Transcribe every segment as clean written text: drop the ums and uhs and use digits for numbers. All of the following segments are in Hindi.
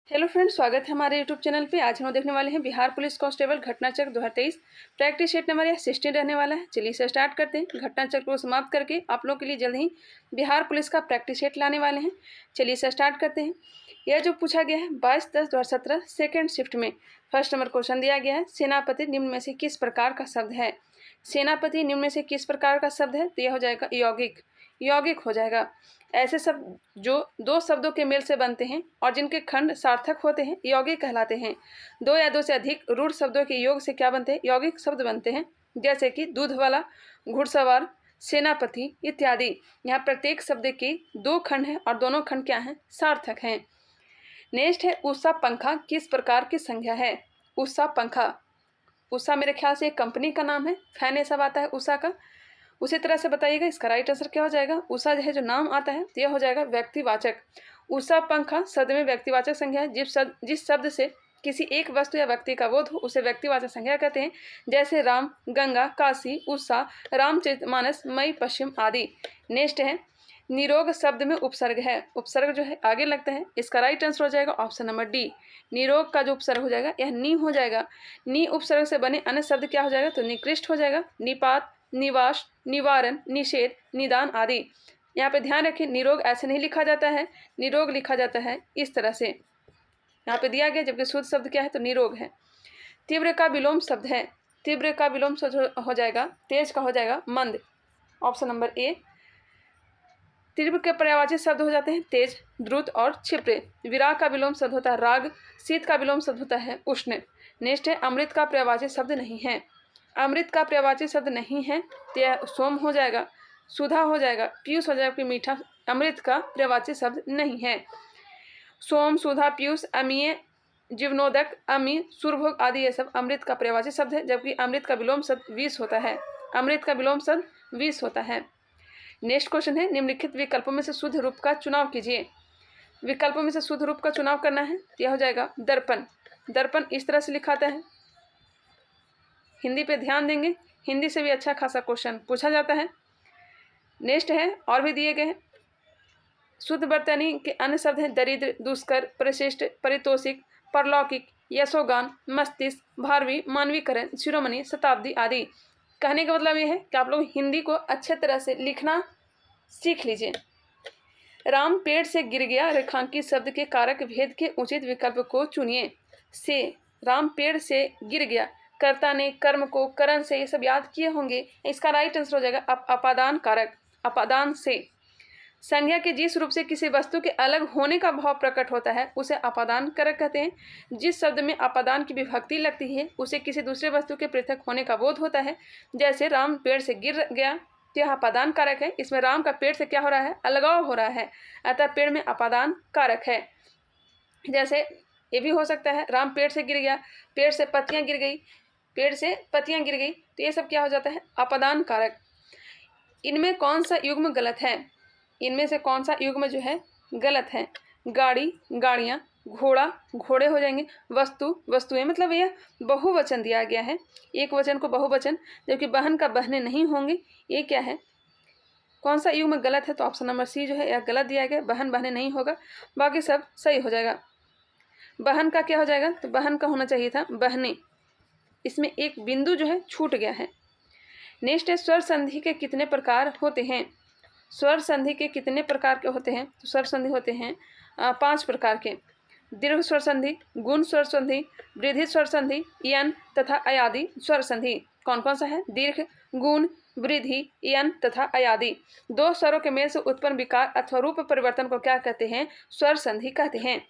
हेलो फ्रेंड्स, स्वागत है हमारे यूट्यूब चैनल पे। आज हम देखने वाले हैं बिहार पुलिस कांस्टेबल घटना चक्र 2023 प्रैक्टिस शीट नंबर 16 रहने वाला है। चलिए इसे स्टार्ट करते हैं। घटना चक्र को समाप्त करके आप लोगों के लिए जल्द ही बिहार पुलिस का प्रैक्टिस शीट लाने वाले हैं। चलिए इसे स्टार्ट करते हैं। यह जो पूछा गया है 22/10/2017 सेकेंड शिफ्ट में फर्स्ट नंबर क्वेश्चन दिया गया है, सेनापति निम्न में से किस प्रकार का शब्द है। सेनापति निम्न में से किस प्रकार का शब्द है, तो यह हो जाएगा यौगिक। यौगिक हो जाएगा। ऐसे शब्द जो दो शब्दों के मेल से बनते हैं और जिनके खंड सार्थक होते हैं यौगिक कहलाते हैं। दो या दो से अधिक रूढ़ शब्दों के योग से क्या बनते हैं, यौगिक शब्द बनते हैं। जैसे कि दूध वाला, घुड़सवार, सेनापति इत्यादि। यहाँ प्रत्येक शब्द के दो खंड हैं और दोनों खंड क्या हैं, सार्थक हैं। नेक्स्ट है उषा पंखा किस प्रकार की संज्ञा है। उषा पंखा, उषा मेरे ख्याल से एक कंपनी का नाम है, फैन ये सब आता है उषा का। उसी तरह से बताइएगा इसका राइट आंसर क्या हो जाएगा। उषा जो है जो नाम आता है तो यह हो जाएगा व्यक्तिवाचक। उषा पंखा शब्द में व्यक्तिवाचक संज्ञा है। जिस शब्द से किसी एक वस्तु या व्यक्ति का बोध हो उसे व्यक्तिवाचक संज्ञा कहते हैं। जैसे राम, गंगा, काशी, उषा, रामचरितमानस, मई, पश्चिम आदि। नेक्स्ट है निरोग शब्द में उपसर्ग है। उपसर्ग जो है आगे लगता है, इसका राइट आंसर हो जाएगा ऑप्शन नंबर डी। निरोग का जो उपसर्ग हो जाएगा यह नी हो जाएगा। नी उपसर्ग से बने अन्य शब्द क्या हो जाएगा, तो निकृष्ट हो जाएगा। निपात, निवास, निवारण, निषेध, निदान आदि। यहाँ पे ध्यान रखें निरोग ऐसे नहीं लिखा जाता है, निरोग लिखा जाता है इस तरह से। यहाँ पे दिया गया, जबकि शुद्ध शब्द क्या है, तो निरोग है। तीव्र का विलोम शब्द है। तीव्र का विलोम शब्द हो जाएगा, तेज का हो जाएगा मंद, ऑप्शन नंबर ए। तीव्र के पर्यायवाची शब्द हो जाते हैं तेज, द्रुत और क्षिप्र। विराग का विलोम शब्द होता है राग। शीत का विलोम शब्द होता है उष्ण। नेक्स्ट है अमृत का पर्यायवाची शब्द नहीं है। अमृत का पर्यायवाची शब्द नहीं है तो यह सोम हो जाएगा, सुधा हो जाएगा, पीयूष हो जाएगा। मीठा अमृत का पर्यायवाची शब्द नहीं है। सोम, सुधा, पीयूष, अमीय, जीवनोदक, अमी, सुरभोग आदि ये सब अमृत का पर्यायवाची शब्द है। जबकि अमृत का विलोम शब्द विष होता है। अमृत का विलोम शब्द विष होता है। नेक्स्ट क्वेश्चन है निम्नलिखित विकल्पों में से शुद्ध रूप का चुनाव कीजिए। विकल्पों में से शुद्ध रूप का चुनाव करना है, यह हो जाएगा दर्पण। दर्पण इस तरह से लिखाता है। हिंदी पे ध्यान देंगे, हिंदी से भी अच्छा खासा क्वेश्चन पूछा जाता है। नेक्स्ट है और भी दिए गए हैं। शुद्ध वर्तनी के अन्य शब्द हैं दरिद्र, दुष्कर, परिशिष्ट, परितोषिक, परलौकिक, यशोगान, मस्तिष्क, भारवी, मानवीकरण, शिरोमणि, शताब्दी आदि। कहने का मतलब ये है कि आप लोग हिंदी को अच्छे तरह से लिखना सीख लीजिए। राम पेड़ से गिर गया रेखांकित शब्द के कारक भेद के उचित विकल्प को चुनिए। से, राम पेड़ से गिर गया, कर्ता ने कर्म को करण से, ये सब याद किए होंगे। इसका राइट आंसर हो जाएगा अपादान कारक, अपादान से। संज्ञा के जिस रूप से किसी वस्तु के अलग होने का भाव प्रकट होता है उसे अपादान कारक कहते हैं। जिस शब्द में अपादान की विभक्ति लगती है उसे किसी दूसरे वस्तु के पृथक होने का बोध होता है। जैसे राम पेड़ से गिर गया, तो यह अपादान कारक है। इसमें राम का पेड़ से क्या हो रहा है, अलगाव हो रहा है, अतः पेड़ में अपादान कारक है। जैसे ये भी हो सकता है राम पेड़ से गिर गया, पेड़ से पत्तियां गिर गई, पेड़ से पत्तियां गिर गई, तो ये सब क्या हो जाता है, अपादान कारक। इनमें कौन सा युग्म गलत है, इनमें से कौन सा युग्म जो है गलत है। गाड़ी, गाड़ियाँ, घोड़ा, घोड़े हो जाएंगे। वस्तु, वस्तुएं, मतलब यह बहुवचन दिया गया है। एक वचन को बहुवचन, जबकि बहन का बहने नहीं होंगे। ये क्या है, कौन सा युग्म गलत है, तो ऑप्शन नंबर सी जो है यह गलत दिया गया, बहन बहने नहीं होगा, बाकी सब सही हो जाएगा। बहन का क्या हो जाएगा, तो बहन का होना चाहिए था बहने। इसमें एक बिंदु जो है छूट गया है। नेक्स्ट है स्वर संधि के कितने प्रकार होते हैं। स्वर संधि के कितने प्रकार के होते हैं, तो स्वर संधि होते हैं 5 प्रकार के। दीर्घ स्वर संधि, गुण स्वर संधि, वृद्धि स्वर संधि, यन तथा अयादि स्वर संधि। कौन कौन सा है, दीर्घ, गुण, वृद्धि, यन तथा अयादि। दो स्वरों के मेल से उत्पन्न विकार अथवा रूप परिवर्तन को क्या कहते हैं, स्वर संधि कहते हैं।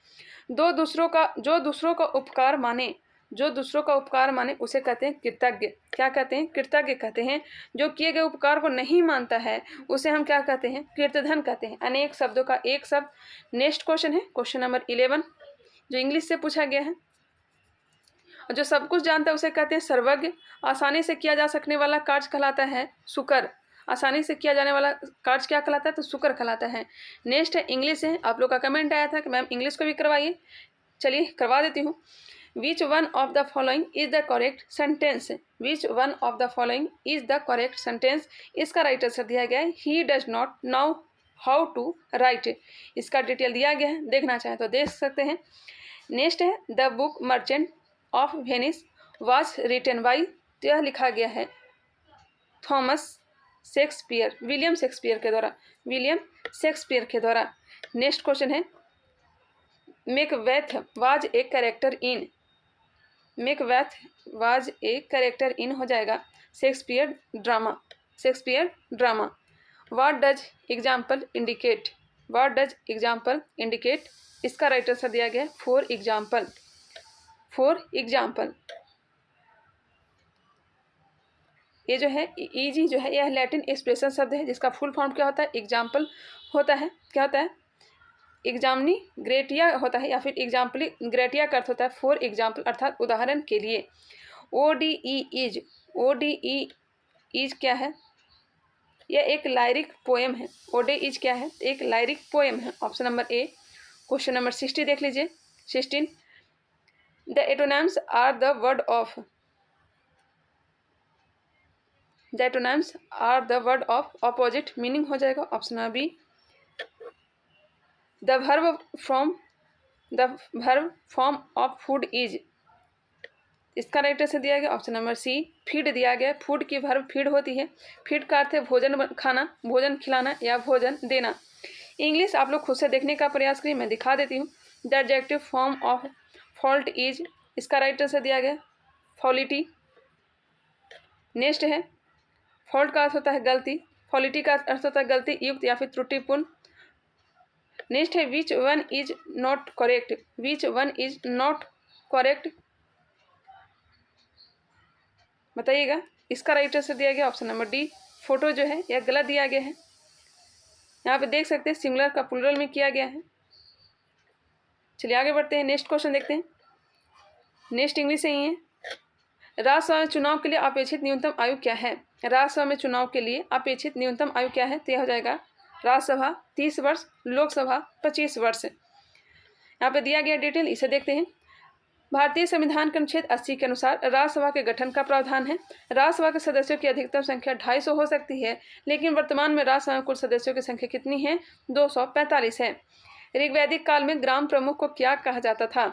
जो दूसरों का उपकार माने, जो दूसरों का उपकार माने उसे कहते हैं कृतज्ञ। क्या कहते हैं, कृतज्ञ कहते हैं। जो किए गए उपकार को नहीं मानता है उसे हम क्या कहते हैं, कृतधन कहते हैं। अनेक शब्दों का एक शब्द। नेक्स्ट क्वेश्चन है क्वेश्चन नंबर 11, जो इंग्लिश से पूछा गया है। और जो सब कुछ जानता है उसे कहते हैं सर्वज्ञ। आसानी से किया जा सकने वाला कार्य कहलाता है सुकर। आसानी से किया जाने वाला कार्य क्या कहलाता है, तो सुकर कहलाता है। नेक्स्ट है इंग्लिश है। आप लोग का कमेंट आया था कि मैम इंग्लिश को भी करवाइए, चलिए करवा देती हूँ। Which one of the following is the correct sentence? Which one of the following is the correct sentence? इसका राइट आंसर दिया गया है he does not know how to write। इसका डिटेल दिया गया है, देखना चाहें तो देख सकते हैं। नेक्स्ट है the book merchant of Venice was written by, तो यह लिखा गया है थॉमस शेक्सपियर, विलियम शेक्सपियर के द्वारा, विलियम शेक्सपियर के द्वारा। नेक्स्ट क्वेश्चन है Macbeth was a character in, Macbeth was a character in हो जाएगा Shakespeare drama, Shakespeare drama. What does example indicate, what does example indicate, इसका राइट आंसर दिया गया है फॉर एग्जाम्पल, फॉर एग्जाम्पल। ये जो है ईजी जो है यह लैटिन एक्सप्रेशन शब्द है जिसका फुल फॉर्म क्या होता है, एग्जाम्पल होता है, क्या होता है, एग्जामनी ग्रेटिया होता है या फिर एग्जाम्पली ग्रेटिया का अर्थ होता है फॉर एग्जाम्पल अर्थात उदाहरण के लिए। O D E is, O D E is क्या है, यह एक लायरिक पोएम है, ओ डी इज क्या है, एक लायरिक पोएम है। Option number A. Question number 60 देख लीजिए, 16 the antonyms are the word of, the antonyms are the word of opposite meaning हो जाएगा option number B. The verb from, the verb form of food is, इसका राइट आंसर दिया गया ऑप्शन नंबर सी। फीड दिया गया, फूड की वर्ब फीड होती है, फीड का अर्थ है भोजन खाना, भोजन खिलाना या भोजन देना। इंग्लिश आप लोग खुद से देखने का प्रयास करिए, मैं दिखा देती हूँ। The adjective form of fault is, इसका राइट आंसर दिया गया फॉलिटी। नेक्स्ट है फॉल्ट का अर्थ होता है गलती, फॉलिटी का अर्थ होता है गलती युक्त या फिर त्रुटिपूर्ण। नेक्स्ट है which one is not correct, which one is not correct बताइएगा, इसका राइट आंसर दिया गया ऑप्शन नंबर डी। फोटो जो है यह गलत दिया गया है, यहाँ पे देख सकते हैं सिंगुलर का प्लूरल में किया गया है। चलिए आगे बढ़ते हैं, नेक्स्ट क्वेश्चन देखते हैं। नेक्स्ट इंग्लिश से ही है। राज्यसभा में चुनाव के लिए अपेक्षित न्यूनतम आयु क्या है, राज्यसभा में चुनाव के लिए अपेक्षित न्यूनतम आयु क्या है, तो यह हो जाएगा राज्यसभा 30 वर्ष, लोकसभा 25 वर्ष। यहाँ पे दिया गया डिटेल, इसे देखते हैं। भारतीय संविधान के अनुच्छेद 80 के अनुसार राज्यसभा के गठन का प्रावधान है। राज्यसभा के सदस्यों की अधिकतम संख्या 250 हो सकती है, लेकिन वर्तमान में राज्यसभा में कुल सदस्यों की संख्या कितनी है, 245 है। ऋग्वैदिक काल में ग्राम प्रमुख को क्या कहा जाता था,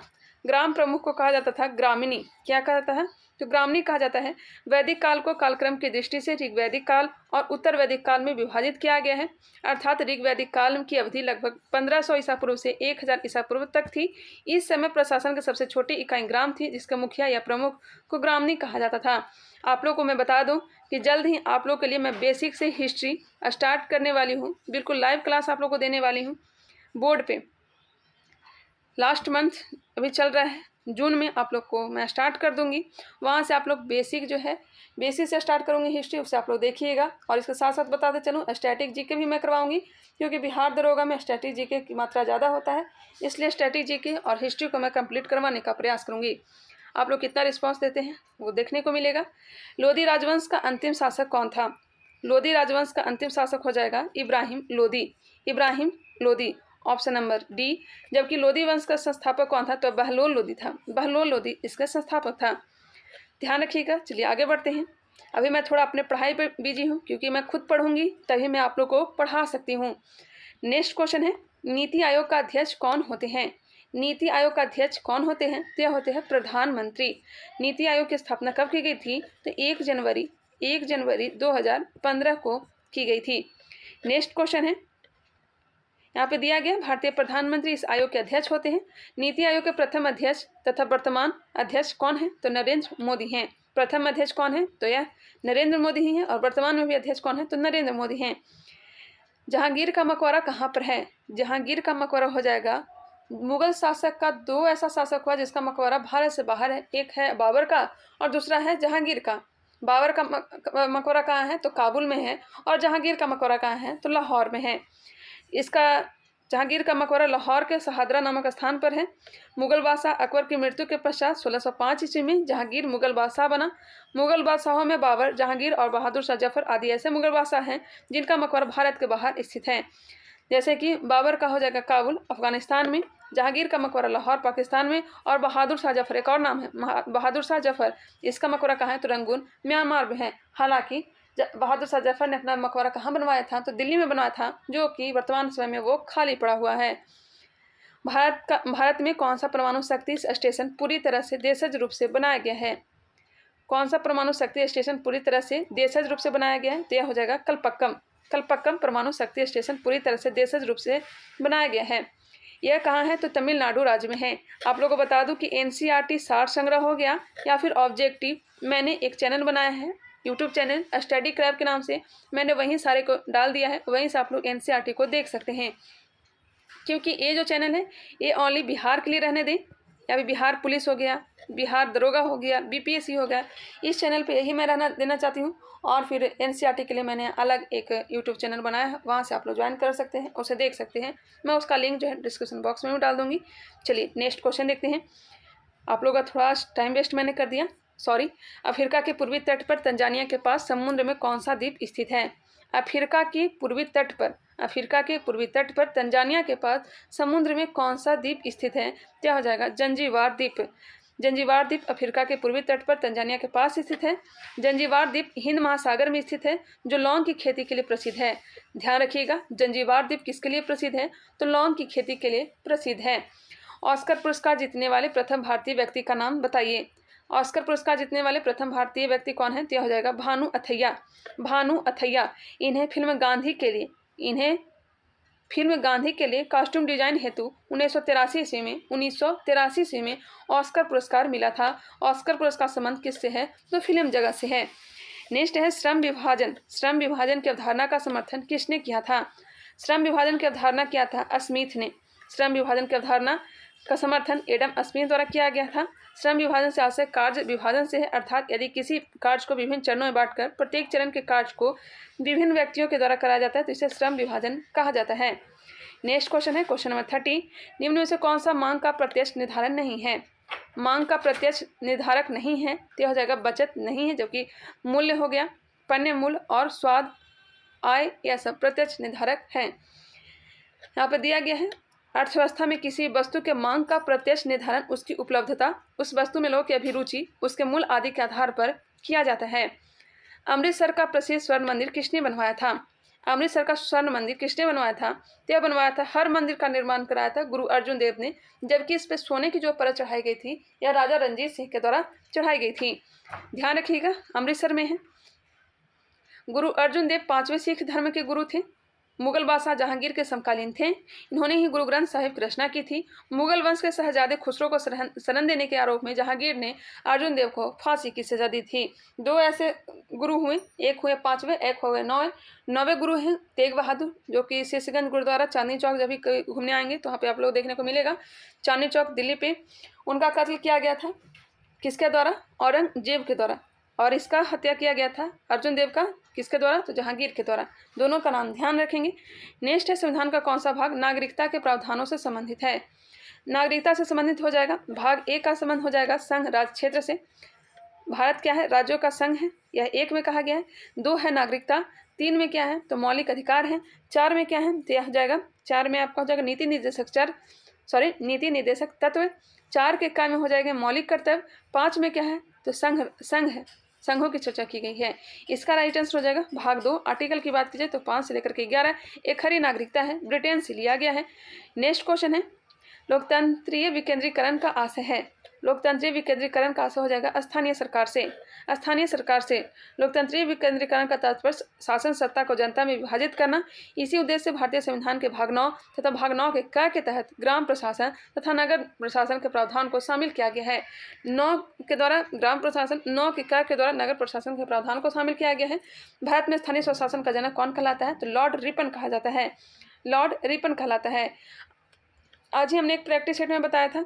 ग्राम प्रमुख को कहा जाता था ग्रामिणी, क्या कहा जाता है, तो ग्रामणी कहा जाता है। वैदिक काल को कालक्रम की दृष्टि से ऋग्वैदिक काल और उत्तर वैदिक काल में विभाजित किया गया है, अर्थात ऋग्वैदिक काल की अवधि लगभग 1500 ईसा पूर्व से 1000 ईसा पूर्व तक थी। इस समय प्रशासन की सबसे छोटी इकाई ग्राम थी, जिसका मुखिया या प्रमुख को ग्रामणी कहा जाता था। आप लोग को मैं बता दूं कि जल्द ही आप लोग के लिए मैं बेसिक से हिस्ट्री स्टार्ट करने वाली हूँ, बिल्कुल लाइव क्लास आप लोग को देने वाली हूँ बोर्ड पे। लास्ट मंथ अभी चल रहा है, जून में आप लोग को मैं स्टार्ट कर दूंगी, वहाँ से आप लोग बेसिक जो है बेसिक से स्टार्ट करूंगी हिस्ट्री, उससे आप लोग देखिएगा। और इसके साथ साथ बताते चलूँ स्टैटिक जीके भी मैं करवाऊंगी, क्योंकि बिहार दरोगा में स्टैटिक जीके की मात्रा ज़्यादा होता है, इसलिए स्टैटिक जीके और हिस्ट्री को मैं कंप्लीट करवाने का प्रयास करूँगी। आप लोग कितना रिस्पॉन्स देते हैं वो देखने को मिलेगा। लोधी राजवंश का अंतिम शासक कौन था, लोधी राजवंश का अंतिम शासक हो जाएगा Ibrahim Lodhi, Ibrahim Lodhi option number D. जबकि लोधी वंश का संस्थापक कौन था, तो बहलोल लोधी था, बहलोल लोधी इसका संस्थापक था। ध्यान रखिएगा। चलिए आगे बढ़ते हैं। अभी मैं थोड़ा अपने पढ़ाई पर बिजी हूँ, क्योंकि मैं खुद पढ़ूंगी तभी मैं आप लोग को पढ़ा सकती हूँ। नेक्स्ट क्वेश्चन है नीति आयोग का अध्यक्ष कौन होते हैं, नीति आयोग का अध्यक्ष कौन होते हैं, तो यह होते हैं प्रधानमंत्री। नीति आयोग की स्थापना कब की गई थी, तो 1 जनवरी 2015 को की गई थी। नेक्स्ट क्वेश्चन है, यहाँ पे दिया गया भारतीय प्रधानमंत्री इस आयोग के अध्यक्ष होते हैं। नीति आयोग के प्रथम अध्यक्ष तथा वर्तमान अध्यक्ष कौन है, तो नरेंद्र मोदी हैं। प्रथम अध्यक्ष कौन है, तो यह नरेंद्र मोदी ही हैं, और वर्तमान में भी अध्यक्ष कौन है, तो नरेंद्र मोदी हैं। जहांगीर का मकबरा कहाँ पर है, जहांगीर का मकबरा हो जाएगा, मुगल शासक का 2 ऐसा शासक हुआ जिसका मकबरा भारत से बाहर है, एक है बाबर का और दूसरा है जहांगीर का। बाबर का मकबरा कहाँ है, तो काबुल में है, और जहांगीर का मकबरा कहाँ है, तो लाहौर में है। इसका जहांगीर का मकबरा लाहौर के शहादरा नामक स्थान पर है। मुगल बादशाह अकबर की मृत्यु के पश्चात 1605 ईस्वी में जहांगीर मुगल बादशाह बना। मुगल बादशाहों में बाबर, जहांगीर और बहादुर शाह जफर आदि ऐसे मुगल बादशाह हैं जिनका मकबरा भारत के बाहर स्थित है। जैसे कि बाबर का हो जाएगा काबुल अफगानिस्तान में, जहांगीर का मकबरा लाहौर पाकिस्तान में, और बहादुर शाह जफर एक और नाम है बहादुर शाह जफर, इसका मकबरा कहाँ है, तो रंगून म्यांमार में है। हालांकि बहादुर शाह जफर ने अपना मकबरा कहाँ बनवाया था, तो दिल्ली में बनवाया था, जो कि वर्तमान समय में वो खाली पड़ा हुआ है। भारत में कौन सा परमाणु शक्ति स्टेशन पूरी तरह से देशज रूप से बनाया गया है? कौन सा परमाणु शक्ति स्टेशन पूरी तरह से देशज रूप से बनाया गया है? तो यह हो जाएगा कलपक्कम। कलपक्कम परमाणु शक्ति स्टेशन पूरी तरह से देशज रूप से बनाया गया है। यह कहाँ है? तो तमिलनाडु राज्य में है। आप लोगों को बता दूं कि एनसीईआरटी सार संग्रह हो गया या फिर ऑब्जेक्टिव, मैंने एक चैनल बनाया है यूट्यूब चैनल स्टडी क्रैब के नाम से, मैंने वहीं सारे को डाल दिया है, वहीं से आप लोग एनसीईआरटी को देख सकते हैं। क्योंकि ये जो चैनल है ये ओनली बिहार के लिए रहने दें, या फिर बिहार पुलिस हो गया, बिहार दरोगा हो गया, बीपीएससी हो गया, इस चैनल पे यही मैं रहना देना चाहती हूँ। और फिर एनसीईआरटी के लिए मैंने अलग एक यूट्यूब चैनल बनाया है, वहाँ से आप लोग ज्वाइन कर सकते हैं, उसे देख सकते हैं। मैं उसका लिंक जो है डिस्क्रिप्शन बॉक्स में भी डाल दूँगी। चलिए नेक्स्ट क्वेश्चन देखते हैं। आप लोगों का थोड़ा टाइम वेस्ट मैंने कर दिया, सॉरी। अफ्रीका के पूर्वी तट पर तंजानिया के पास समुद्र में कौन सा द्वीप स्थित है? अफ्रीका के पूर्वी तट पर तंजानिया के पास समुद्र में कौन सा द्वीप स्थित है? क्या हो जाएगा? जंजीबार द्वीप। जंजीबार द्वीप अफ्रीका के पूर्वी तट पर तंजानिया के पास स्थित है। जंजीबार द्वीप हिंद महासागर में स्थित है, जो लौंग की खेती के लिए प्रसिद्ध है। ध्यान रखिएगा, जंजीबार द्वीप किसके लिए प्रसिद्ध है? तो लौंग की खेती के लिए प्रसिद्ध है। ऑस्कर पुरस्कार जीतने वाले प्रथम भारतीय व्यक्ति का नाम बताइए। ऑस्कर पुरस्कार जीतने वाले प्रथम भारतीय व्यक्ति कौन है? तो यह हो जाएगा भानु अथैया। भानु अथैया। इन्हें फिल्म गांधी के लिए कॉस्ट्यूम डिजाइन हेतु 1983 ईस्वी में ऑस्कर पुरस्कार मिला था। ऑस्कर पुरस्कार संबंध किससे है? तो फिल्म जगत से है। नेक्स्ट है श्रम विभाजन। श्रम विभाजन की अवधारणा का समर्थन किसने किया था? श्रम विभाजन की अवधारणा किया था स्मिथ ने। श्रम विभाजन की अवधारणा का समर्थन एडम स्मिथ द्वारा किया गया था। श्रम विभाजन से आशय कार्य विभाजन से है, अर्थात यदि किसी कार्य को विभिन्न चरणों में बांटकर प्रत्येक चरण के कार्य को विभिन्न व्यक्तियों के द्वारा कराया जाता है तो इसे श्रम विभाजन कहा जाता है। नेक्स्ट क्वेश्चन है क्वेश्चन नंबर 30। निम्न में से कौन सा मांग का प्रत्यक्ष निर्धारण नहीं है? मांग का प्रत्यक्ष निर्धारक नहीं है तो यह हो जाएगा बचत नहीं है, जो कि मूल्य हो गया, पण्य मूल्य और स्वाद, आय, यह सब प्रत्यक्ष निर्धारक हैं। यहाँ पर दिया गया है अर्थव्यवस्था में किसी वस्तु के मांग का प्रत्यक्ष निर्धारण उसकी उपलब्धता, उस वस्तु में लोगों की अभिरुचि, उसके मूल्य आदि के आधार पर किया जाता है। अमृतसर का प्रसिद्ध स्वर्ण मंदिर किसने बनवाया था? अमृतसर का स्वर्ण मंदिर किसने बनवाया था? यह बनवाया था, हर मंदिर का निर्माण कराया था गुरु अर्जुन देव ने, जबकि इस पर सोने की जो परत चढ़ाई गई थी यह राजा रणजीत सिंह के द्वारा चढ़ाई गई थी। ध्यान रखिएगा, अमृतसर में है। गुरु अर्जुन देव 5वें सिख धर्म के गुरु थे, मुगल बादशाह जहांगीर के समकालीन थे। इन्होंने ही गुरु ग्रंथ साहिब की रचना की थी। मुगल वंश के शहजादे खुसरो को शरण देने के आरोप में जहांगीर ने अर्जुन देव को फांसी की सजा दी थी। दो ऐसे गुरु हुए, एक हुए 5वें, एक हुए 9वें। 9वें गुरु हैं तेग बहादुर, जो कि शीशगंज गुरुद्वारा चांदनी चौक जब भी घूमने आएंगे तो वहाँ पे आप लोग देखने को मिलेगा, चांदनी चौक दिल्ली पे। उनका कत्ल किया गया था किसके द्वारा? औरंगजेब के द्वारा। और इसका हत्या किया गया था अर्जुन देव का किसके द्वारा? तो जहांगीर के द्वारा। दोनों का नाम ध्यान रखेंगे। नेक्स्ट है संविधान का कौन सा भाग नागरिकता के प्रावधानों से संबंधित है? नागरिकता से संबंधित हो जाएगा भाग 1 का संबंध हो जाएगा संघ राज्य क्षेत्र से। भारत क्या है? राज्यों का संघ है, यह 1 में कहा गया है। 2 है नागरिकता। 3 में क्या है? तो मौलिक अधिकार है। 4 में क्या है? तो यह हो जाएगा 4 में आपका हो जाएगा नीति निर्देशक तत्व। 4 के काय में हो जाएगा मौलिक कर्तव्य। 5 में क्या है? तो संघ है, संघों की चर्चा की गई है। इसका राइट आंसर हो जाएगा भाग 2। आर्टिकल की बात कीजिए तो 5 से लेकर के 11 एक हरी नागरिकता है, ब्रिटेन से लिया गया है। नेक्स्ट क्वेश्चन है लोकतंत्रीय विकेंद्रीकरण का आशय है। लोकतंत्रीय विकेंद्रीकरण का आशय हो जाएगा स्थानीय सरकार से। स्थानीय सरकार से लोकतंत्रीय विकेंद्रीकरण का तात्पर्य शासन सत्ता को जनता में विभाजित करना। इसी उद्देश्य से भारतीय संविधान के भाग 9 तथा भाग 9 के क के तहत ग्राम प्रशासन तथा नगर प्रशासन के प्रावधान को शामिल किया गया है। 9 के द्वारा ग्राम प्रशासन, 9 के क के द्वारा नगर प्रशासन के प्रावधान को शामिल किया गया है। भारत में स्थानीय स्वशासन का जनक कौन कहलाता है? तो लॉर्ड रिपन कहा जाता है। लॉर्ड रिपन कहलाता है। आज ही हमने एक प्रैक्टिस सेट में बताया था,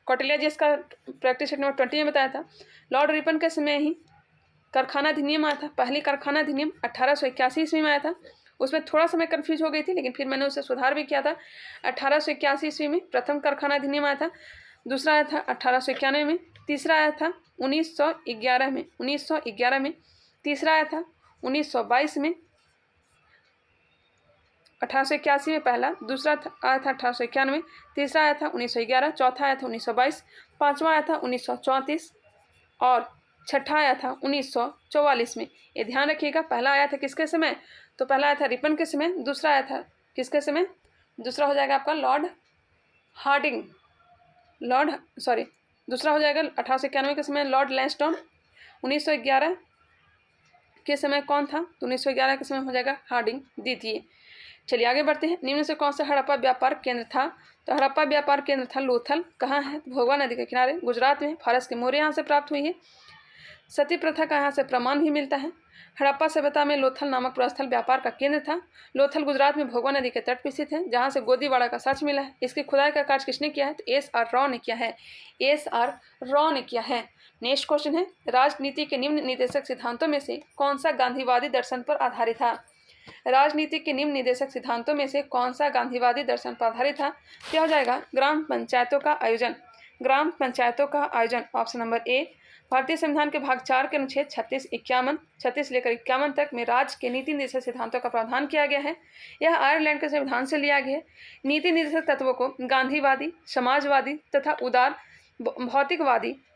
कौटिल्य जी इसका प्रैक्टिस सेट नंबर 20 में बताया था। लॉर्ड रिपन के समय ही कारखाना अधिनियम आया था। पहली कारखाना अधिनियम 1881 ईस्वी में आया था। उसमें थोड़ा सा मैं कन्फ्यूज हो गई थी, लेकिन फिर मैंने उसे सुधार भी किया था। 1881 ईस्वी में प्रथम कारखाना अधिनियम आया था। दूसरा आया था 1891 में। तीसरा आया था 1911 में। तीसरा आया था 1922 में। 1881 में पहला, दूसरा आया था 1891 में, तीसरा आया था 1911, चौथा आया था 1922, पांचवा आया था 1934 और छठा आया था 1944 में। ये ध्यान रखिएगा, पहला आया था किसके समय? तो पहला आया था रिपन के समय। दूसरा आया था किसके समय? दूसरा हो जाएगा आपका लॉर्ड हार्डिंग, दूसरा हो जाएगा 1891 के समय लॉर्ड लैंसडाउन, 1911 के समय कौन था, तो 1911 के समय हो जाएगा हार्डिंग द्वितीय। चलिए आगे बढ़ते हैं। निम्न से कौन सा हड़प्पा व्यापार केंद्र था, तो हड़प्पा व्यापार केंद्र था लोथल। कहाँ है, भोगवा नदी के किनारे गुजरात में। फारस के मोहर यहाँ से प्राप्त हुई है। सती प्रथा का यहाँ से प्रमाण भी मिलता है। हड़प्पा सभ्यता में लोथल नामक प्रस्थल व्यापार का केंद्र था। लोथल गुजरात में भोगवा नदी के तट पर स्थित है, जहाँ से गोदीवाड़ा का साक्ष्य मिला है। इसकी खुदाई का कार्य किसने किया है, तो एस.आर. राव ने किया है। एस.आर. राव ने किया है। नेक्स्ट क्वेश्चन है, राजनीति के निम्न निर्देशक सिद्धांतों में से कौन सा गांधीवादी दर्शन पर आधारित था। राजनीति के निम्न निर्देशक सिद्धांतों में से कौन सा गांधीवादी दर्शन पर आधारित था, क्या हो जाएगा, ग्राम पंचायतों का आयोजन। ग्राम पंचायतों का आयोजन, ऑप्शन नंबर ए। भारतीय संविधान के भाग 4 के अनुच्छेद 36 लेकर 51 तक में राज्य के नीति निर्देशक सिद्धांतों का प्रावधान किया गया है। यह आयरलैंड के संविधान से लिया गया है। नीति निर्देशक तत्वों को गांधीवादी, समाजवादी तथा उदार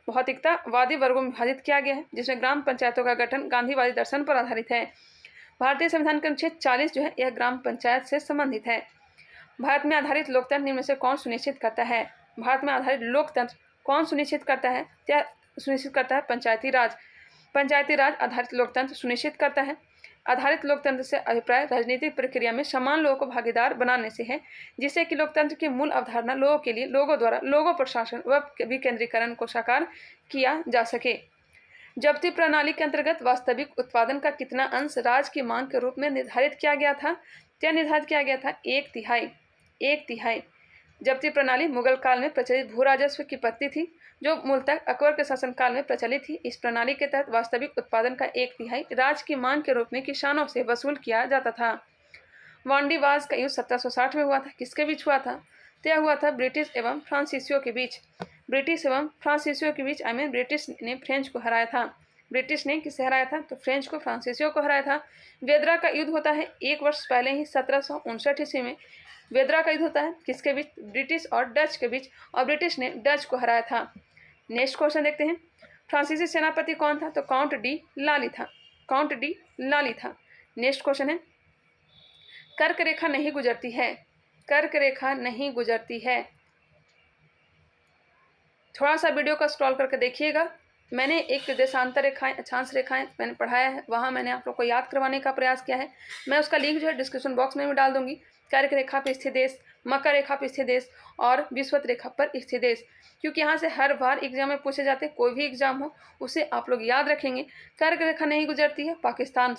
भौतिकतावादी वर्गों में विभाजित किया गया है, जिसमें ग्राम पंचायतों का गठन गांधीवादी दर्शन पर आधारित है। भारतीय संविधान का अनुच्छेद 40 जो है यह ग्राम पंचायत से संबंधित है। भारत में आधारित लोकतंत्र निम्न में से कौन सुनिश्चित करता है। भारत में आधारित लोकतंत्र कौन सुनिश्चित करता है, क्या सुनिश्चित करता है, पंचायती राज। पंचायती राज आधारित लोकतंत्र सुनिश्चित करता है। आधारित लोकतंत्र से अभिप्राय राजनीतिक प्रक्रिया में समान लोगों को भागीदार बनाने से है, जिससे कि लोकतंत्र की मूल अवधारणा लोगों के लिए लोगों द्वारा लोगों पर शासन व विकेंद्रीकरण को साकार किया जा सके। जब्ती प्रणाली के अंतर्गत वास्तविक उत्पादन का कितना अंश राज्य की मांग के रूप में निर्धारित किया गया था, क्या निर्धारित किया गया था, 1/3। जब्ती प्रणाली मुगल काल में प्रचलित भू राजस्व की पद्धति थी, जो मूलतः अकबर के शासनकाल में प्रचलित थी। इस प्रणाली के तहत वास्तविक उत्पादन का 1/3 राज्य की मांग के रूप में किसानों से वसूल किया जाता था। वांडीवाज का युद्ध 1760 में हुआ था, किसके बीच हुआ था, तय हुआ था ब्रिटिश एवं फ्रांसीसियों के बीच। ब्रिटिश ने फ्रेंच को हराया था। ब्रिटिश ने किसे हराया था, तो फ्रेंच को फ्रांसीसियों को हराया था। वेदरा का युद्ध होता है 1 वर्ष पहले ही 1759 ईस्वी में। वेदरा का युद्ध होता है किसके बीच, ब्रिटिश और डच के बीच, और ब्रिटिश ने डच को हराया था। नेक्स्ट क्वेश्चन देखते हैं, फ्रांसीसी सेनापति कौन था, तो काउंट डी लाली था। नेक्स्ट क्वेश्चन है, कर्क रेखा नहीं गुजरती है। थोड़ा सा वीडियो का स्क्रॉल करके देखिएगा। मैंने एक देशांतर रेखाएं, अक्षांश रेखाएं मैंने पढ़ाया है, वहाँ मैंने आप लोग को याद करवाने का प्रयास किया है। मैं उसका लिंक जो है डिस्क्रिप्शन बॉक्स में भी डाल दूंगी। कर्क रेखा पर स्थित देश, मकर रेखा पर स्थित देश और विषुवत रेखा पर स्थित देश, क्योंकि यहाँ से हर बार एग्जाम में पूछे जाते हैं, कोई भी एग्जाम हो उसे आप लोग याद रखेंगे। कर्क रेखा नहीं गुजरती है पाकिस्तान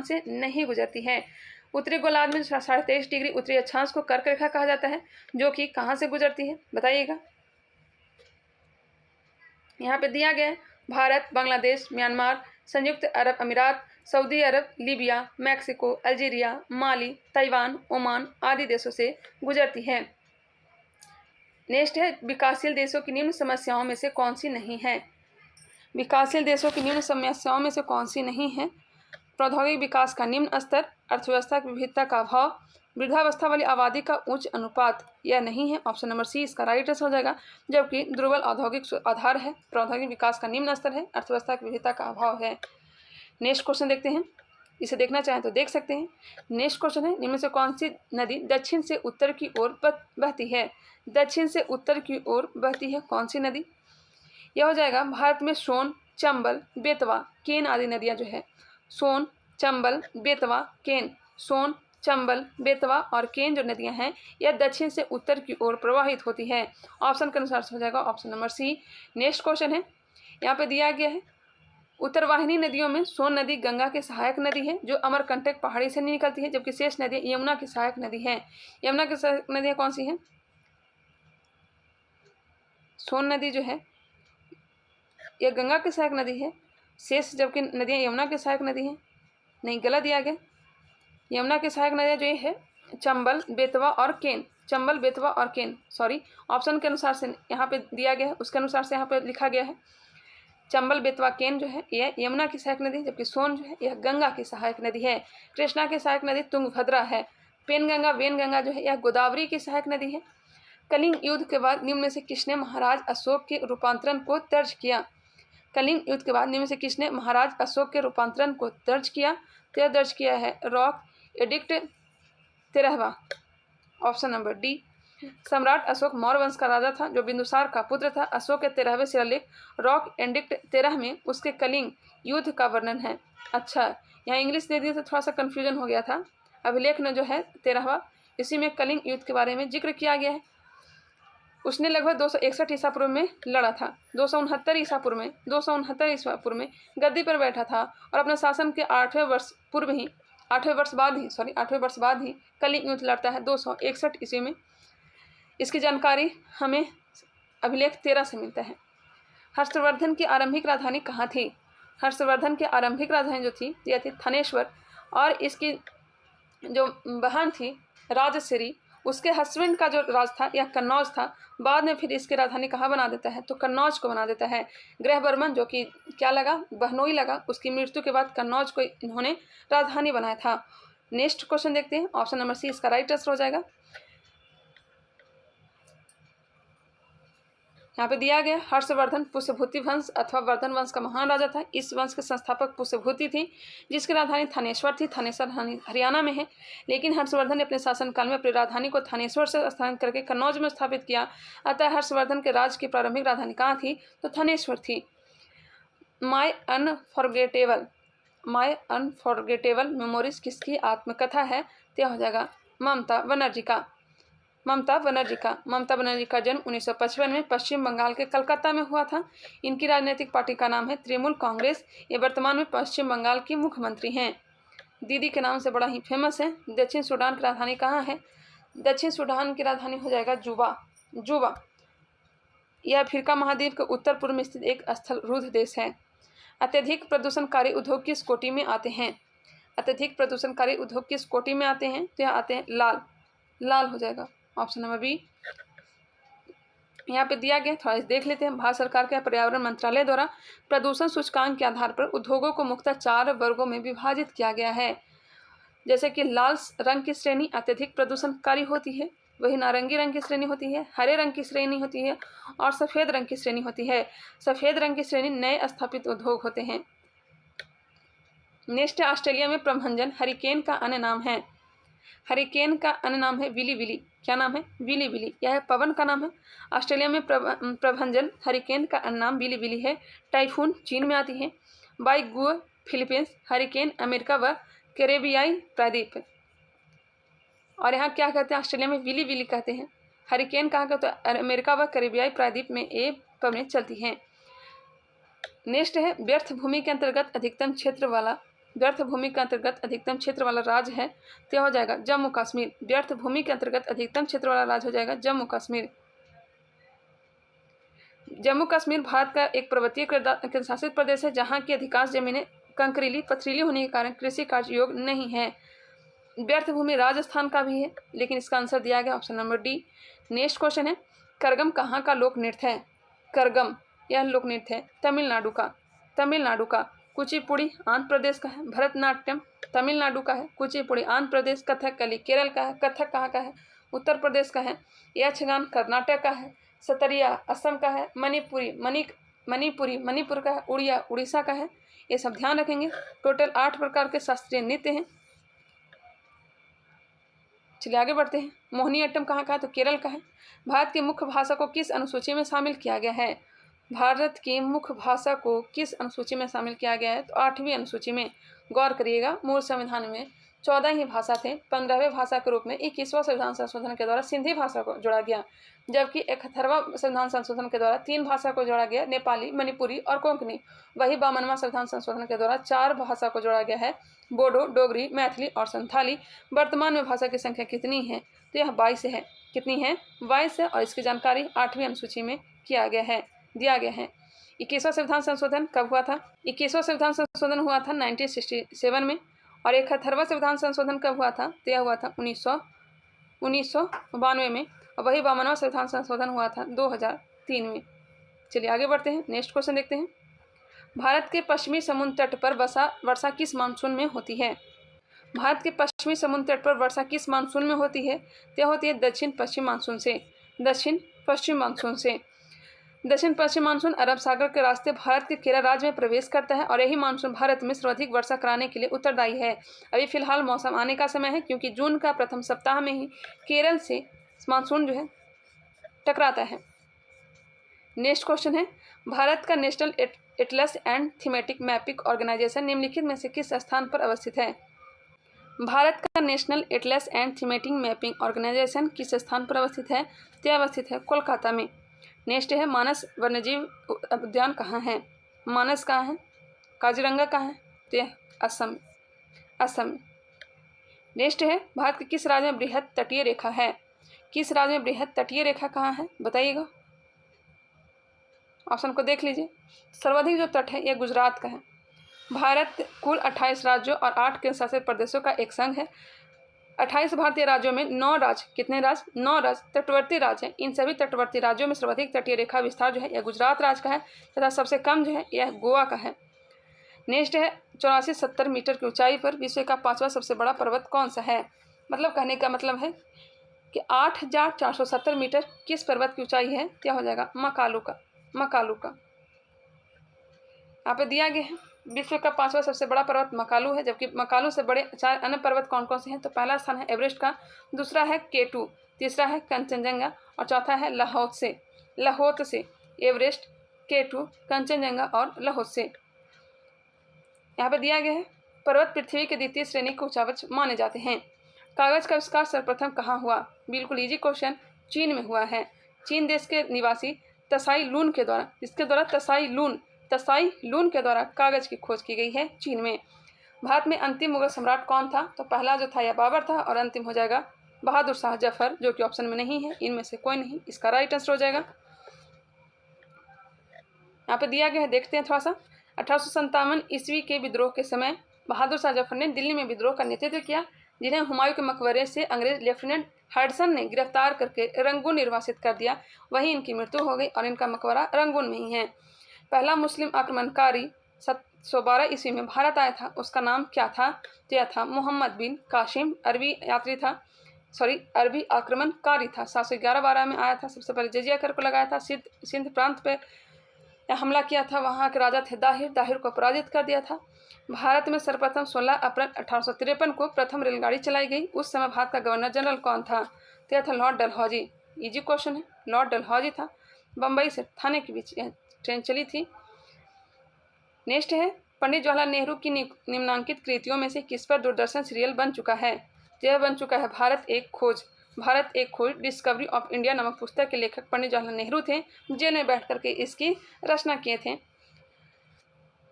से नहीं गुजरती है। उत्तरी गोलार्ध में 23.5 डिग्री उत्तरी अक्षांश को कर्क रेखा कहा जाता है, जो कि कहाँ से गुजरती है बताइएगा। यहाँ पे दिया गया है, भारत, बांग्लादेश, म्यांमार, संयुक्त अरब अमीरात, सऊदी अरब, लीबिया, मैक्सिको, अल्जीरिया, माली, ताइवान, ओमान आदि देशों से गुजरती है। नेक्स्ट है, विकासशील देशों की निम्न समस्याओं में से कौन सी नहीं है। विकासशील देशों की निम्न समस्याओं में से कौन सी नहीं है, प्रौद्योगिक विकास का निम्न स्तर, अर्थव्यवस्था की विविधता का अभाव, वृद्धावस्था वाली आबादी का उच्च अनुपात, यह नहीं है। ऑप्शन नंबर सी इसका राइट आंसर हो जाएगा। जबकि दुर्बल औद्योगिक आधार है, प्रौद्योगिक विकास का निम्न स्तर है, अर्थव्यवस्था की विविधता का अभाव है। नेक्स्ट क्वेश्चन देखते हैं, इसे देखना चाहें तो देख सकते हैं। नेक्स्ट क्वेश्चन है, निम्न से कौन सी नदी दक्षिण से उत्तर की ओर बहती है। दक्षिण से उत्तर की ओर बहती है कौन सी नदी, यह हो जाएगा भारत में सोन, चंबल, बेतवा, केन आदि नदियाँ जो है, सोन, चंबल, बेतवा, केन, सोन, चंबल, बेतवा और केन जो नदियां हैं यह दक्षिण से उत्तर की ओर प्रवाहित होती है। ऑप्शन के अनुसार से हो जाएगा option number C. Next question है, यहाँ पे दिया गया है, उत्तरवाहिनी नदियों में सोन नदी गंगा की सहायक नदी है, जो अमरकंटक पहाड़ी से निकलती है, जबकि शेष नदी यमुना की सहायक नदी है। यमुना की सहायक नदियाँ कौन सी हैं, सोन नदी जो है यह गंगा की सहायक नदी है, शेष जबकि नदियाँ यमुना की सहायक नदी हैं। नहीं, गलत दिया गया। यमुना की सहायक नदियाँ जो ये है चंबल, बेतवा और केन, चंबल, बेतवा और केन, सॉरी ऑप्शन के अनुसार से यहाँ पे दिया गया है, उसके अनुसार से यहाँ पे लिखा गया है चंबल, बेतवा, केन जो है यह यमुना की सहायक नदी, जबकि सोन जो है यह गंगा की सहायक नदी है। कृष्णा की सहायक नदी तुंगभद्रा है। पेनगंगा, वेनगंगा जो है यह गोदावरी की सहायक नदी है। कलिंग युद्ध के बाद निम्न में से किसने महाराज अशोक के रूपांतरण को दर्ज किया। कलिंग युद्ध के बाद निम्न से किसने महाराज अशोक के रूपांतरण को दर्ज किया, तो दर्ज किया है रॉक एडिक्ट 13वां, option number D. Samrat Ashok Maurya वंश का राजा था जो बिंदुसार का पुत्र था। अशोक के 13वें शिलालेख रॉक एडिक्ट 13 में उसके कलिंग युद्ध का वर्णन है। अच्छा, यहाँ इंग्लिश दे दिया तो थोड़ा सा कन्फ्यूजन हो गया था। अभिलेख ने जो है 13वां, इसी में कलिंग युद्ध के बारे में जिक्र किया गया है। उसने लगभग 261 ईसा पूर्व में लड़ा था। 269 ईसा पूर्व में गद्दी पर बैठा था और अपने शासन के 8वें वर्ष बाद ही कलिंग युद्ध लड़ता है 261 ईस्वी में। इसकी जानकारी हमें अभिलेख 13 से मिलता है। हर्षवर्धन की आरंभिक राजधानी कहाँ थी? हर्षवर्धन की आरंभिक राजधानी जो थी यह थी थानेश्वर, और इसकी जो बहन थी राजश्री, उसके हस्बैंड का जो राज था यह कन्नौज था। बाद में फिर इसकी राजधानी कहाँ बना देता है? तो कन्नौज को बना देता है। ग्रहवर्मन जो कि क्या लगा, बहनोई लगा, उसकी मृत्यु के बाद कन्नौज को इन्होंने राजधानी बनाया था। नेक्स्ट क्वेश्चन देखते हैं। ऑप्शन नंबर सी इसका राइट आंसर हो जाएगा। यहाँ पे दिया गया हर्षवर्धन पुष्यभूति वंश अथवा वर्धन वंश का महान राजा था। इस वंश के संस्थापक पुष्यभूति थी जिसकी राजधानी थानेश्वर थी। थानेश्वर हरियाणा में है, लेकिन हर्षवर्धन ने अपने शासनकाल में अपनी राजधानी को थानेश्वर से स्थानांतरित करके कन्नौज में स्थापित किया। अतः हर्षवर्धन के राज्य की प्रारंभिक राजधानी कहाँ थी? तो थानेश्वर थी। माई अनफॉरगेटेबल मेमोरीज किसकी आत्मकथा है? तो हो जाएगा ममता बनर्जी का। ममता बनर्जी का जन्म 1955 में पश्चिम बंगाल के कलकत्ता में हुआ था। इनकी राजनीतिक पार्टी का नाम है तृणमूल कांग्रेस। ये वर्तमान में पश्चिम बंगाल की मुख्यमंत्री हैं। दीदी के नाम से बड़ा ही फेमस है। दक्षिण सूडान की राजधानी कहाँ है? दक्षिण सूडान की राजधानी हो जाएगा जुबा। यह अफ्रीका महाद्वीप के उत्तर पूर्व में स्थित एक स्थलरूढ़ देश है। अत्यधिक प्रदूषणकारी उद्योग किस कोटि में आते हैं? अत्यधिक प्रदूषणकारी उद्योग किस कोटि में आते हैं? तो यहाँ आते हैं लाल हो जाएगा ऑप्शन नंबर बी। यहाँ पे दिया गया, थोड़ा देख लेते हैं। भारत सरकार के पर्यावरण मंत्रालय द्वारा प्रदूषण सूचकांक के आधार पर उद्योगों को मुख्यतः 4 वर्गों में विभाजित किया गया है। जैसे कि लाल रंग की श्रेणी अत्यधिक प्रदूषणकारी होती है, वही नारंगी रंग की श्रेणी होती है, हरे रंग की श्रेणी होती है और सफ़ेद रंग की श्रेणी होती है। सफ़ेद रंग की श्रेणी नए स्थापित उद्योग होते हैं। नेक्स्ट है, ऑस्ट्रेलिया में प्रभंजन हरिकेन का अन्य नाम है। हरिकेन का अन्य नाम है विली। क्या नाम है? विली। यह पवन का नाम है। ऑस्ट्रेलिया में प्रभंजन हरिकेन का अन्य नाम विली है। टाइफून चीन में आती है। बाइगुआ फिलीपींस, हरिकेन अमेरिका व कैरेबियाई प्रायद्वीप। और यहाँ क्या कहते हैं? ऑस्ट्रेलिया में विली कहते हैं। हरिकेन कहाँ का? तो अमेरिका व कैरेबियाई प्रायद्वीप में ये पवनें चलती हैं। नेक्स्ट है, व्यर्थ भूमि के अंतर्गत अधिकतम क्षेत्र वाला राज्य है तो हो जाएगा जम्मू कश्मीर। व्यर्थ भूमि के अंतर्गत अधिकतम क्षेत्र वाला राज्य हो जाएगा जम्मू कश्मीर। जम्मू कश्मीर भारत का एक पर्वतीय केंद्र शासित प्रदेश है जहाँ की अधिकांश जमीनें कंकरीली पथरीली होने के कारण कृषि कार्य योग्य नहीं है। व्यर्थ भूमि राजस्थान का भी है, लेकिन इसका आंसर दिया गया option number D. Next question है, करगम कहाँ का लोक नृत्य है? करगम यह लोक नृत्य है तमिलनाडु का। कुचिपुड़ी आंध्र प्रदेश का है। भरतनाट्यम तमिलनाडु का है। कुचिपुड़ी आंध्र प्रदेश। कथकली केरल का है। कथक कहाँ का है? उत्तर प्रदेश का है। यक्षगान कर्नाटक का है। सतरिया असम का है। मणिपुर का है। उड़िया उड़ीसा का है। ये सब ध्यान रखेंगे। टोटल 8 प्रकार के शास्त्रीय नृत्य हैं। चलिए आगे बढ़ते हैं। मोहिनीअट्टम कहाँ का है? तो केरल का है। भारत की मुख्य भाषा को किस अनुसूची में शामिल किया गया है? भारत की मुख्य भाषा को किस अनुसूची में शामिल किया गया है? तो 8वीं अनुसूची में। गौर करिएगा, मूल संविधान में 14 ही भाषा थे। 15वें भाषा के रूप में 21वां संविधान संशोधन के द्वारा सिंधी भाषा को जोड़ा गया, जबकि 71वां संविधान संशोधन के द्वारा 3 भाषा को जोड़ा गया, नेपाली, मणिपुरी और कोंकणी। वही 52वां संविधान संशोधन के द्वारा 4 भाषा को जोड़ा गया है, बोडो, डोगरी, मैथिली और संथाली। वर्तमान में भाषा की संख्या कितनी है? तो यह 22 है। कितनी है? 22 है। और इसकी जानकारी 8वीं अनुसूची में दिया गया है। 21वां संविधान संशोधन कब हुआ था? 21वां संविधान संशोधन हुआ था 1967 में। और 71वां संविधान संशोधन कब हुआ था? तो यह हुआ था 1992 में। और वही 52वां संविधान संशोधन हुआ था 2003 में। चलिए आगे बढ़ते हैं। नेक्स्ट क्वेश्चन देखते हैं। भारत के पश्चिमी समुद्र तट पर वर्षा किस मानसून में होती है? भारत के पश्चिमी समुद्र तट पर वर्षा किस मानसून में होती है? तो होती है दक्षिण पश्चिम मानसून से। दक्षिण पश्चिम मानसून अरब सागर के रास्ते भारत के केरल राज्य में प्रवेश करता है और यही मानसून भारत में सर्वाधिक वर्षा कराने के लिए उत्तरदायी है। अभी फिलहाल मौसम आने का समय है, क्योंकि जून का प्रथम सप्ताह में ही केरल से मानसून जो है टकराता है। नेक्स्ट क्वेश्चन है, भारत का national atlas and thematic mapping organisation निम्नलिखित में से किस स्थान पर अवस्थित है? भारत का national atlas and thematic mapping organisation किस स्थान पर अवस्थित है? तो अवस्थित है कोलकाता में। नेक्स्ट है, मानस वन्यजीव उद्यान कहाँ है? मानस कहाँ है? काजीरंगा कहाँ है? तो यह असम में। नेक्स्ट है, भारत के किस राज्य में बृहद तटीय रेखा है? किस राज्य में बृहद तटीय रेखा कहाँ है बताइएगा। ऑप्शन को देख लीजिए। सर्वाधिक जो तट है यह गुजरात का है। भारत कुल 28 राज्यों और 8 केंद्र शासित प्रदेशों का एक संघ है। 28 भारतीय राज्यों में 9 राज्य, कितने राज्य? 9 राज्य तटवर्ती राज्य हैं। इन सभी तटवर्ती राज्यों में सर्वाधिक तटीय रेखा विस्तार जो है यह गुजरात राज्य का है तथा सबसे कम जो है यह गोवा का है। नेक्स्ट है, 8470 मीटर की ऊंचाई पर विश्व का 5वां सबसे बड़ा पर्वत कौन सा है? मतलब कहने का मतलब है कि 8470 मीटर किस पर्वत की ऊंचाई है? क्या हो जाएगा? मकालू का। यहाँ पे दिया गया है विश्व का 5वां सबसे बड़ा पर्वत मकालू है, जबकि मकालू से बड़े 4 अन्य पर्वत कौन कौन से हैं? तो पहला स्थान है एवरेस्ट का, दूसरा है K2, तीसरा है कंचनजंगा और चौथा है लाहौत से। एवरेस्ट, K2, कंचनजंगा और लाहौत से। यहाँ पे दिया गया है पर्वत पृथ्वी के द्वितीय श्रेणी के उच्चावच माने जाते हैं। कागज का आविष्कार सर्वप्रथम कहाँ हुआ? बिल्कुल इजी क्वेश्चन, चीन में हुआ है। चीन देश के निवासी तसाई लून के द्वारा, इसके द्वारा तसाई लून के द्वारा कागज की खोज की गई है चीन में। भारत में अंतिम मुगल सम्राट कौन था? तो पहला जो था यह बाबर था और अंतिम हो जाएगा बहादुर शाह जफर, जो कि ऑप्शन में नहीं है, इनमें से कोई नहीं, इसका राइट आंसर हो जाएगा। यहाँ पे दिया गया है, देखते हैं थोड़ा सा। 1857 ईस्वी के विद्रोह के समय बहादुर शाह जफर ने दिल्ली में विद्रोह का नेतृत्व किया, जिन्हें हुमायूं के मकबरे से अंग्रेज लेफ्टिनेंट हडसन ने गिरफ्तार करके रंगून निर्वासित कर दिया। वहीं इनकी मृत्यु हो गई और इनका मकबरा रंगून में ही है। पहला मुस्लिम आक्रमणकारी 712 ईस्वी में भारत आया था, उसका नाम क्या था? तो यह था मोहम्मद बिन कासिम। अरबी आक्रमणकारी था। 711-12 में आया था। सबसे पहले जजिया कर को लगाया था। सिंध प्रांत पे हमला किया था। वहाँ के राजा थे दाहिर को पराजित कर दिया था। भारत में सर्वप्रथम 16 अप्रैल 1853 को प्रथम रेलगाड़ी चलाई गई। उस समय भारत का गवर्नर जनरल कौन था? तो यह था लॉर्ड डलहौजी। इजी क्वेश्चन है, लॉर्ड डलहौजी था। बम्बई से थाने के बीच यह ट्रेन चली थी। नेक्स्ट है, पंडित जवाहरलाल नेहरू की निम्नांकित कृतियों में से किस पर दूरदर्शन सीरियल बन चुका है? यह बन चुका है भारत एक खोज डिस्कवरी ऑफ इंडिया नामक पुस्तक के लेखक पंडित जवाहरलाल नेहरू थे। जेल में बैठ करके इसकी रचना किए थे।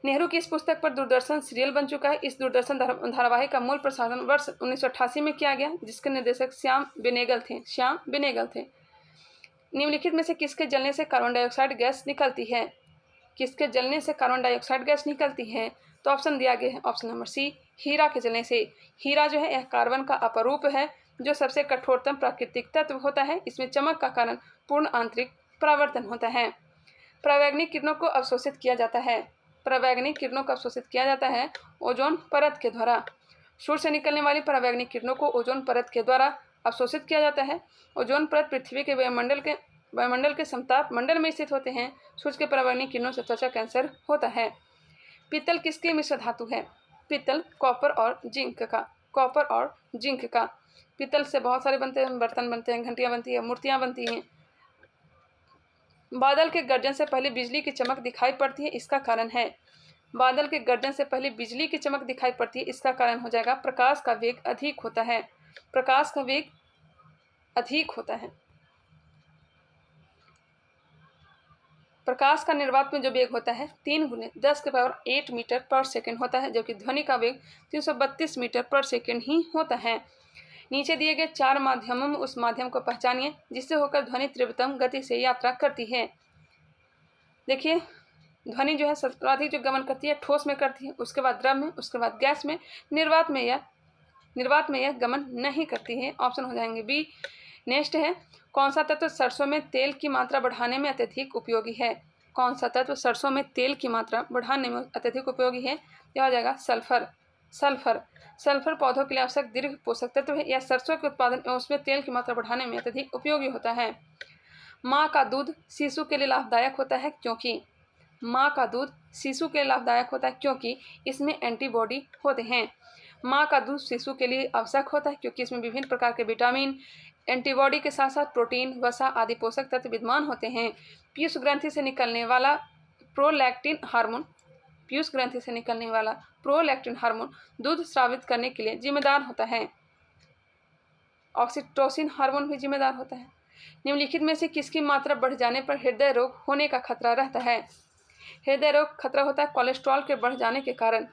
नेहरू की इस पुस्तक पर दूरदर्शन सीरियल बन चुका है। इस दूरदर्शन धारावाहिक का मूल प्रसारण वर्ष 1988 में किया गया, जिसके निर्देशक श्याम बेनेगल थे। निम्नलिखित में से किसके जलने से कार्बन डाइऑक्साइड गैस निकलती है? किसके जलने से कार्बन डाइऑक्साइड गैस निकलती है? तो ऑप्शन दिया गया है, ऑप्शन नंबर सी, हीरा के जलने से। हीरा जो है यह कार्बन का अपरूप है, जो सबसे कठोरतम प्राकृतिक तत्व होता है। इसमें चमक का कारण पूर्ण आंतरिक परावर्तन होता है। परावैंगनिक किरणों को अवशोषित किया जाता है ओजोन परत के द्वारा। सूर्य से निकलने वाली परावैंगनिक किरणों को ओजोन परत के द्वारा अवशोषित किया जाता है। ओजोन परत पृथ्वी के वायुमंडल के समताप मंडल में स्थित होते हैं। सूर्य के परावैंगनिक किरणों से त्वचा कैंसर होता है। पीतल किसके मिश्र धातु है? पीतल कॉपर और जिंक का। पीतल से बहुत सारे बनते हैं, बर्तन बनते हैं, घंटियां बनती हैं, मूर्तियां बनती हैं। बादल के गर्जन से पहले बिजली की चमक दिखाई पड़ती है, इसका कारण है? बादल के गर्जन से पहले बिजली की चमक दिखाई पड़ती है, इसका कारण हो जाएगा प्रकाश का वेग अधिक होता है। प्रकाश का निर्वात में जो वेग होता है 3 × 10⁸ मीटर पर सेकंड होता है, जबकि ध्वनि का वेग 332 मीटर पर सेकंड ही होता है। नीचे दिए गए 4 माध्यमों में उस माध्यम को पहचानिए जिससे होकर ध्वनि तीव्रतम गति से यात्रा करती है। देखिए, ध्वनि जो है सर्वाधिक जो गमन करती है ठोस में करती है, उसके बाद द्रव में, उसके बाद गैस में, निर्वात में यह गमन नहीं करती है। ऑप्शन हो जाएंगे बी। नेक्स्ट है, कौन सा तत्व सरसों में तेल की मात्रा बढ़ाने में अत्यधिक उपयोगी है? कौन सा तत्व सरसों में तेल की मात्रा बढ़ाने में अत्यधिक उपयोगी है? यह हो जाएगा सल्फर पौधों के लिए आवश्यक दीर्घ पोषक तत्व है। यह सरसों के उत्पादन एवं उसमें तेल की मात्रा बढ़ाने में अत्यधिक उपयोगी होता है। माँ का दूध शिशु के लिए लाभदायक होता है क्योंकि इसमें एंटीबॉडी होते हैं। माँ का दूध शिशु के लिए आवश्यक होता है क्योंकि इसमें विभिन्न प्रकार के विटामिन एंटीबॉडी के साथ साथ प्रोटीन, वसा आदि पोषक तत्व विद्यमान होते हैं। पीयूष ग्रंथि से निकलने वाला प्रोलैक्टिन हार्मोन दूध स्रावित करने के लिए जिम्मेदार होता है। ऑक्सीटोसिन हार्मोन भी जिम्मेदार होता है। निम्नलिखित में से किसकी मात्रा बढ़ जाने पर हृदय रोग होने का खतरा रहता है? हृदय रोग खतरा होता है कोलेस्ट्रॉल के बढ़ जाने के कारण।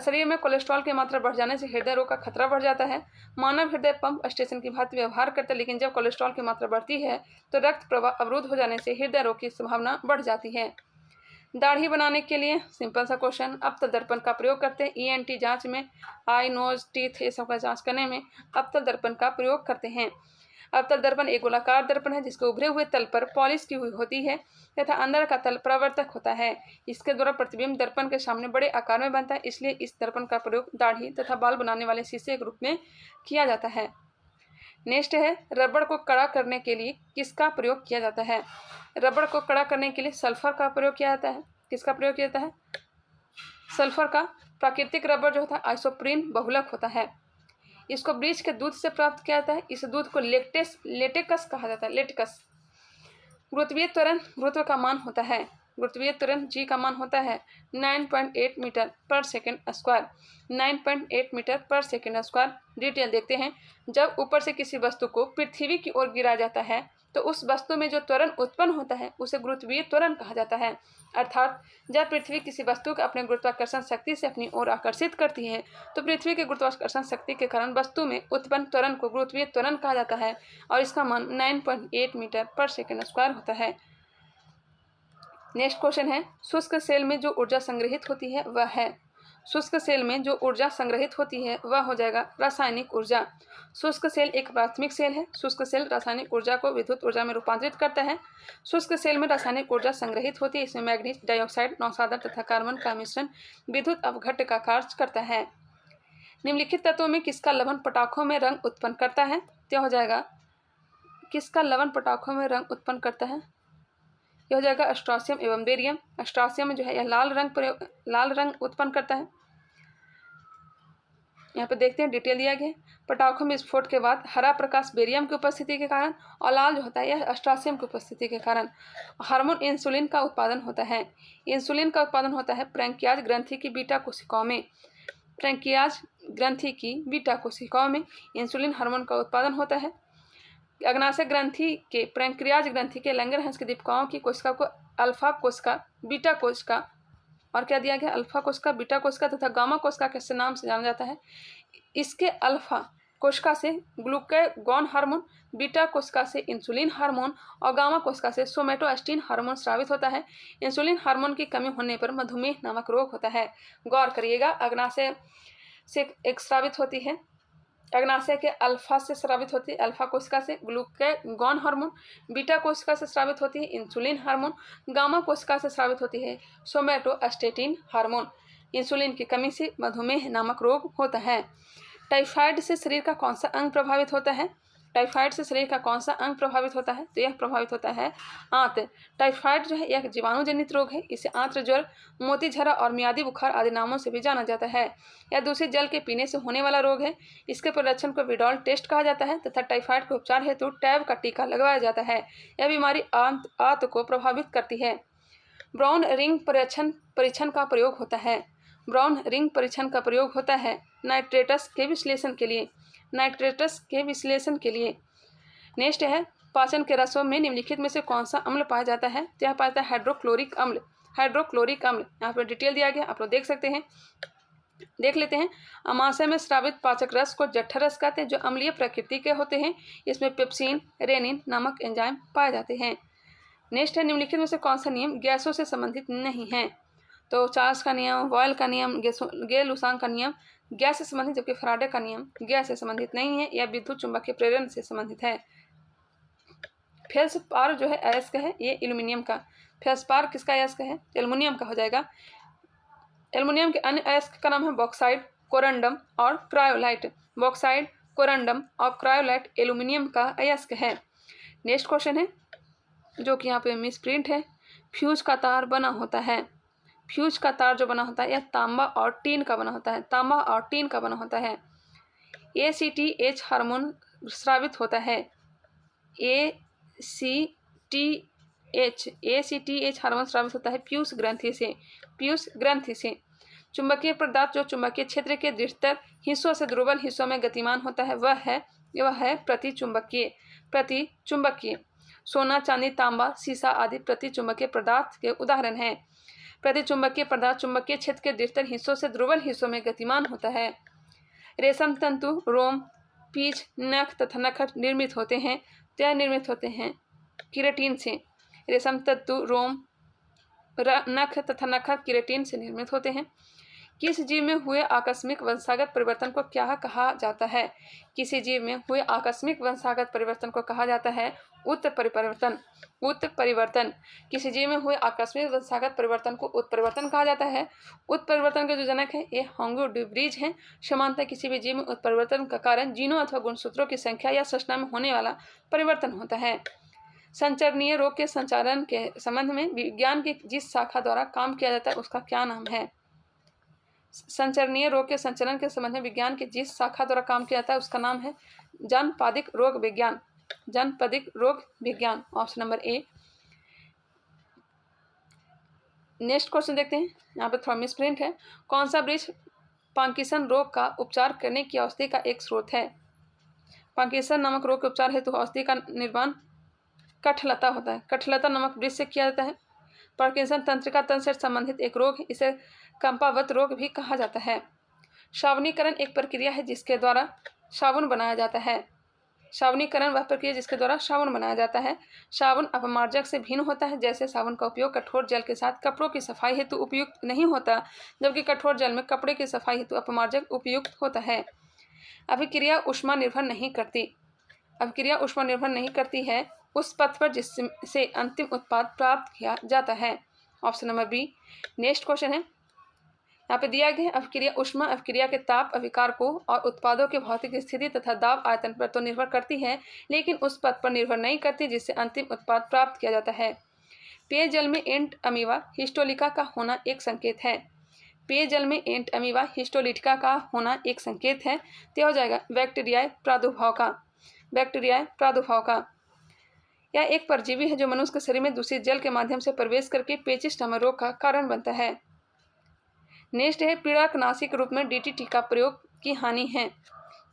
शरीर में कोलेस्ट्रॉल की मात्रा बढ़ जाने से हृदय रोग का खतरा बढ़ जाता है। मानव हृदय पंप स्टेशन की भांति व्यवहार करता है, लेकिन जब कोलेस्ट्रॉल की मात्रा बढ़ती है तो रक्त प्रवाह अवरुद्ध हो जाने से हृदय रोग की संभावना बढ़ जाती है। दाढ़ी बनाने के लिए सिंपल सा क्वेश्चन, अवतल दर्पण का प्रयोग करते हैं। ईएनटी जांच में, आई, नोज, टीथ ये सब का जांच करने में अवतल दर्पण का प्रयोग करते हैं। अवतल दर्पण एक गोलाकार दर्पण है जिसके उभरे हुए तल पर पॉलिश की हुई होती है तथा अंदर का तल परावर्तक होता है। इसके द्वारा प्रतिबिंब दर्पण के सामने बड़े आकार में बनता है, इसलिए इस दर्पण का प्रयोग दाढ़ी तथा बाल बनाने वाले शीशे के रूप में किया जाता है। नेक्स्ट है, रबड़ को कड़ा करने के लिए किसका प्रयोग किया जाता है? रबड़ को कड़ा करने के लिए सल्फर का प्रयोग किया जाता है। किसका प्रयोग किया जाता है? सल्फर का। प्राकृतिक रबड़ जो होता है आइसोप्रीन बहुलक होता है। इसको वृक्ष के दूध से प्राप्त किया जाता है। इस दूध को लेटेक्स कहा जाता है, लेटेक्स। गुरुत्वीय त्वरण गुरुत्व का मान होता है, गुरुत्वीय त्वरण जी का मान होता है 9.8 मीटर पर सेकेंड स्क्वायर, 9.8 मीटर पर सेकेंड स्क्वायर। डिटेल देखते हैं। जब ऊपर से किसी वस्तु को पृथ्वी की ओर गिराया जाता है तो उस वस्तु में जो त्वरण उत्पन्न होता है उसे गुरुत्वीय त्वरण कहा जाता है। अर्थात जब पृथ्वी किसी वस्तु को अपने गुरुत्वाकर्षण शक्ति से अपनी ओर आकर्षित करती है तो पृथ्वी के गुरुत्वाकर्षण शक्ति के कारण वस्तु में उत्पन्न त्वरण को गुरुत्वीय त्वरण कहा जाता है और इसका मान 9.8 मीटर पर सेकेंड स्क्वायर होता है। नेक्स्ट क्वेश्चन है, शुष्क सेल में जो ऊर्जा संग्रहित होती है वह है? शुष्क सेल में जो ऊर्जा संग्रहित होती है वह हो जाएगा रासायनिक ऊर्जा। शुष्क सेल एक प्राथमिक सेल है। शुष्क सेल रासायनिक ऊर्जा को विद्युत ऊर्जा में रूपांतरित करता है। शुष्क सेल में रासायनिक ऊर्जा संग्रहित होती है। इसमें मैग्नीज डाइऑक्साइड, नौसादा तथा कार्बन का मिश्रण विद्युत अपघट्ट का कार्य करता है। निम्नलिखित तत्वों में किसका लवण पटाखों में रंग उत्पन्न करता है? क्या हो जाएगा? किसका लवण पटाखों में रंग उत्पन्न करता है? यह हो जाएगा एस्ट्रोसियम एवं बेरियम। एस्ट्रोसियम जो है यह लाल रंग उत्पन्न करता है। यहाँ पे देखते हैं डिटेल दिया गया है। पटाखों में विस्फोट के बाद हरा प्रकाश बेरियम की उपस्थिति के कारण और लाल जो होता है यह एस्ट्रोसियम की उपस्थिति के कारण। हार्मोन इंसुलिन का उत्पादन होता है। इंसुलिन का उत्पादन होता है पैंक्रियाज ग्रंथि की बीटा कोशिकाओं में। पैंक्रियाज ग्रंथि की बीटा कोशिकाओं में इंसुलिन हार्मोन का उत्पादन होता है। अग्नाशय ग्रंथि के पैंक्रियाज ग्रंथि के लैंगरहंस की दीपिकाओं की कोशिका को अल्फा कोशिका, बीटा कोशिका और क्या दिया गया? अल्फा कोशिका, बीटा कोशिका तथा गामा कोशिका के नाम से जाना जाता है। इसके अल्फा कोशिका से ग्लूकागॉन हार्मोन, बीटा कोशिका से इंसुलिन हार्मोन और गामा कोशिका से सोमेटोस्टेटिन हार्मोन स्रावित होता है। इंसुलिन हार्मोन की कमी होने पर मधुमेह नामक रोग होता है। गौर करिएगा, अग्नाशय से एक स्रावित होती है, अग्नाशय के अल्फा से स्रावित होती है, अल्फा कोशिका से ग्लूकागॉन हार्मोन, बीटा कोशिका से स्रावित होती है इंसुलिन हार्मोन, गामा कोशिका से स्रावित होती है सोमेटोस्टेटिन हार्मोन। इंसुलिन की कमी से मधुमेह नामक रोग होता है। टाइफाइड से शरीर का कौन सा अंग प्रभावित होता है? टाइफाइड से शरीर का कौन सा अंग प्रभावित होता है? तो यह प्रभावित होता है आंत। टाइफाइड जो है यह जीवाणु जनित रोग है। इसे आंत्र ज्वर, मोती झरा और मियादी बुखार आदि नामों से भी जाना जाता है। यह दूषित जल के पीने से होने वाला रोग है। इसके प्रदर्शन को विडॉल टेस्ट कहा जाता है तथा टाइफाइड के उपचार हेतु टैब का टीका लगवाया जाता है। यह बीमारी आंत को प्रभावित करती है। ब्राउन रिंग परीक्षण का प्रयोग होता है। ब्राउन रिंग परीक्षण का प्रयोग होता है नाइट्रेटस के विश्लेषण के लिए, नाइट्रेटस के विश्लेषण के लिए। नेक्स्ट है, पाचन के रसों में निम्नलिखित में से कौन सा अम्ल पाया जाता है? तो यह पाया जाता है हाइड्रोक्लोरिक अम्ल। हाइड्रोक्लोरिक अम्ल यहाँ पर डिटेल दिया गया, आप लोग देख सकते हैं। देख लेते हैं। अमाशय में स्रावित पाचक रस को जठर रस कहते हैं, जो अम्लीय प्रकृति के होते हैं। इसमें पेप्सिन, रेनिन नामक एंजाइम पाए जाते हैं। नेक्स्ट है, निम्नलिखित में से कौन सा नियम गैसों से संबंधित नहीं है? तो चार्ल्स का नियम, बॉयल का नियम, गेल-लुसांग का नियम गैस से संबंधित, जबकि फैराडे का नियम गैस से संबंधित नहीं है, यह विद्युत चुंबकीय प्रेरण से संबंधित है। फेल्सपार जो है अयस्क है, ये एल्यूमिनियम का। फेल्सपार किसका अयस्क है? एल्युमिनियम का हो जाएगा। एल्युमिनियम के अन्य अयस्क का नाम है बॉक्साइड, कोरंडम और क्रायोलाइट। बॉक्साइड, कोरंडम और क्रायोलाइट एल्युमिनियम का अयस्क है। नेक्स्ट क्वेश्चन है जो कि यहाँ पे मिस प्रिंट है। फ्यूज का तार बना होता है। फ्यूज का तार जो बना होता है यह तांबा और टीन का बना होता है। तांबा और टीन का बना होता है। ACTH हार्मोन स्रावित होता है। ACTH हार्मोन स्रावित होता है पीयूष ग्रंथि से। चुंबकीय पदार्थ जो चुंबकीय क्षेत्र के दृढ़तर हिस्सों से दुर्बल हिस्सों में गतिमान होता है वह है प्रतिचुंबकीय। सोना, चांदी, तांबा, सीसा आदि प्रतिचुंबकीय पदार्थ के उदाहरण हैं। प्रतिचुंबकीय पदार्थ चुंबकीय क्षेत्र के दृढ़तर हिस्सों से दुर्बल हिस्सों में गतिमान होता है। रेशम तंतु, रोम, पीच, नख तथा नखर निर्मित होते हैं केराटिन से। रेशम तंतु, रोम, नख तथा नखर केराटिन से निर्मित होते हैं। किस जीव में हुए आकस्मिक वंशागत परिवर्तन को क्या कहा जाता है? किसी जीव में हुए आकस्मिक वंशागत परिवर्तन को कहा जाता है उत्परिवर्तन। किसी जीव में हुए आकस्मिक वंशागत परिवर्तन को उत्परिवर्तन कहा जाता है। उत्परिवर्तन के जो जनक है ये होंगो डिब्रीज हैं। समानतः किसी भी जीव में उत्परिवर्तन का कारण जीनों अथवा गुणसूत्रों की संख्या या संरचना में होने वाला परिवर्तन होता है। संचरणीय रोग के संचालन के संबंध में विज्ञान की जिस शाखा द्वारा काम किया जाता है उसका क्या नाम है? संचरणीय रोग के संचलन के संबंध में विज्ञान की जिस शाखा द्वारा काम किया जाता है उसका नाम है जनपदिक रोग विज्ञान। ऑप्शन नंबर ए। नेक्स्ट क्वेश्चन देखते हैं। यहाँ पे थोड़ा मिसप्रिंट है। कौन सा वृक्ष पार्किंसन रोग का उपचार करने की औषधि का एक स्रोत है? पार्किंसन नामक रोग के उपचार हेतु औषधि का निर्माण कठलता होता है। कठलता नामक वृक्ष से किया जाता है। पार्किंसन तंत्रिका तंत्र से संबंधित एक रोग है। इसे कंपावत रोग भी कहा जाता है। सावनीकरण एक प्रक्रिया है जिसके द्वारा साबुन बनाया जाता है। सावनीकरण वह प्रक्रिया जिसके द्वारा साबुन बनाया जाता है। साबुन अपमार्जक से भिन्न होता है। जैसे साबुन का उपयोग कठोर जल के साथ कपड़ों की सफाई हेतु उपयुक्त नहीं होता, जबकि कठोर जल में कपड़े की सफाई हेतु अपमार्जक उपयुक्त होता है। अभिक्रिया ऊष्मा निर्भर नहीं करती है उस पथ पर जिससे अंतिम उत्पाद प्राप्त किया जाता है। Option number B. Next question है। यहाँ पे दिया गया अभिक्रिया ऊष्मा अभिक्रिया के ताप अभिकार को और उत्पादों के भौतिक स्थिति तथा दाब आयतन पर तो निर्भर करती है, लेकिन उस पथ पर निर्भर नहीं करती जिससे अंतिम उत्पाद प्राप्त किया जाता है। पेयजल में एंट अमीबा हिस्टोलिका का होना एक संकेत है। पेयजल में एंट अमीबा हिस्टोलिटिका का होना एक संकेत है। तो हो जाएगा बैक्टीरियाई प्रादुर्भाव का। यह एक परजीवी है जो मनुष्य के शरीर में दूषित जल के माध्यम से प्रवेश करके पेचिश नामक रोग का कारण बनता है। नेक्स्ट है पीड़कनाशी रूप में डीटीटी का प्रयोग की हानि है।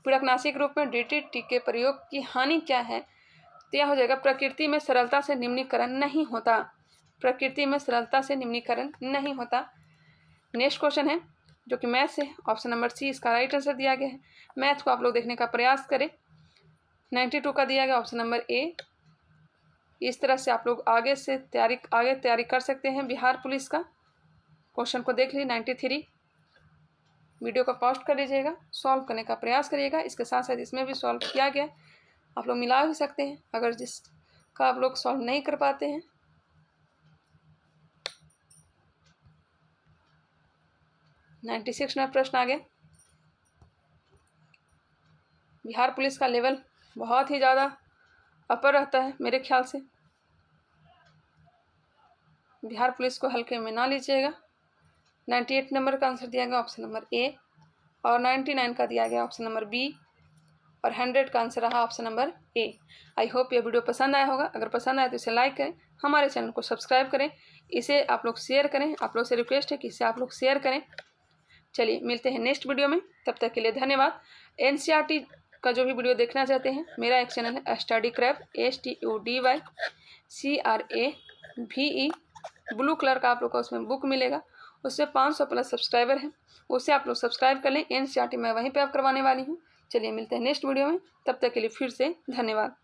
पीड़कनाशी रूप में डीटीटी के प्रयोग की हानि क्या है? तो यह हो जाएगा प्रकृति में सरलता से निम्नीकरण नहीं होता। नेक्स्ट क्वेश्चन है जो कि मैथ से। ऑप्शन नंबर सी इसका राइट आंसर दिया गया है। मैथ को आप लोग देखने का प्रयास करें। 92 का दिया गया ऑप्शन नंबर ए। इस तरह से आप लोग आगे तैयारी कर सकते हैं बिहार पुलिस का। क्वेश्चन को देख लीजिए 93। वीडियो को पॉज कर लीजिएगा, सॉल्व करने का प्रयास करिएगा। इसके साथ साथ इसमें भी सॉल्व किया गया, आप लोग मिला भी सकते हैं अगर जिसका आप लोग सॉल्व नहीं कर पाते हैं। नाइन्टी 96 में प्रश्न आ गया। बिहार पुलिस का लेवल बहुत ही ज़्यादा अपर रहता है मेरे ख्याल से। बिहार पुलिस को हल्के में ना लीजिएगा। 98 नंबर का आंसर दिया गया ऑप्शन नंबर ए, और 99 का दिया गया ऑप्शन नंबर बी, और 100 का आंसर रहा option number A. I hope ये वीडियो पसंद आया होगा। अगर पसंद आया तो इसे लाइक करें, हमारे चैनल को सब्सक्राइब करें, इसे आप लोग शेयर करें। आप लोग से रिक्वेस्ट है कि इसे आप लोग शेयर करें। चलिए मिलते हैं नेक्स्ट वीडियो में, तब तक के लिए धन्यवाद। NCERT का जो भी वीडियो देखना चाहते हैं, मेरा एक चैनल है study crab STUDYCRAVE, blue colour का आप लोग को उसमें बुक मिलेगा। उससे 500 प्लस सब्सक्राइबर हैं, उससे आप लोग सब्सक्राइब कर लें। NCERT मैं वहीं पे आप करवाने वाली हूँ। चलिए मिलते हैं नेक्स्ट वीडियो में, तब तक के लिए फिर से धन्यवाद।